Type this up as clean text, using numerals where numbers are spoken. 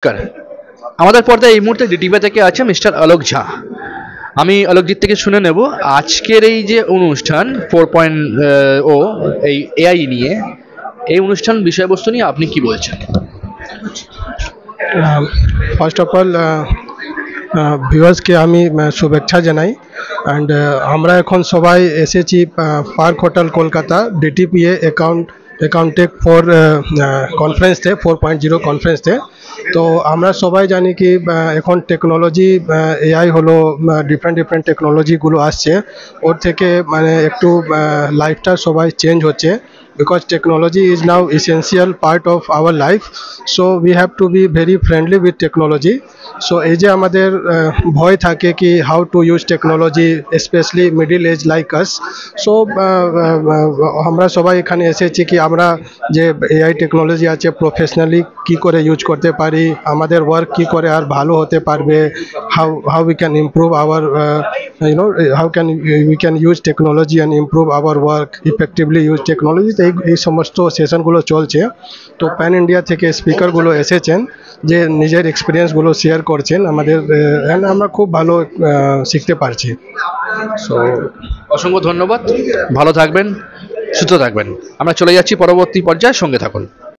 নমস্কার। আমাদের পর্দায় এই মুহূর্তে ডিটিভি থেকে আছে মিস্টার অলোক ঝা। আমি অলোকজিৎ থেকে শুনে নেব আজকের এই যে অনুষ্ঠান 4.0 এই এআই নিয়ে, এই অনুষ্ঠান বিষয়বস্তু নিয়ে আপনি কি বলছেন? ফার্স্ট অফ অল ভিউয়ার্সকে আমি শুভেচ্ছা জানাই। অ্যান্ড আমরা এখন সবাই এসেছি পার্ক হোটেল কলকাতা ডিটিপিএ অ্যাকাউন্টেক ফর কনফারেন্সতে 4.0 কনফারেন্সতে। তো আমরা সবাই জানি কি এখন টেকনোলজি এআই হলো, ডিফারেন্ট টেকনোলজিগুলো আসছে, ওর থেকে মানে একটু লাইফটা সবাই চেঞ্জ হচ্ছে, because technology is now essential part of our life, so we have to be very friendly with technology. So এই যে আমাদের ভয় থাকে কি how to use technology, especially middle age like us, so আমরা সবাই এখানে এসেছি কি আমরা যে এআই টেকনোলজি আছে প্রফেশনালি কি করে ইউজ করতে পারি, আমাদের ওয়ার্ক কি করে আর ভালো হতে পারবে, how we can improve our how can we can use technology and improve our work, effectively use technology, এই সমস্ত সেশনগুলো চলছে। তো প্যান ইন্ডিয়া থেকে স্পিকারগুলো এসেছেন যে নিজের এক্সপিরিয়েন্সগুলো শেয়ার করছেন আমাদের, আমরা খুব ভালো শিখতে পারছি। সো অসংখ্য ধন্যবাদ, ভালো থাকবেন, সুস্থ থাকবেন। আমরা চলে যাচ্ছি পরবর্তী পর্যায়ে, সঙ্গে থাকুন।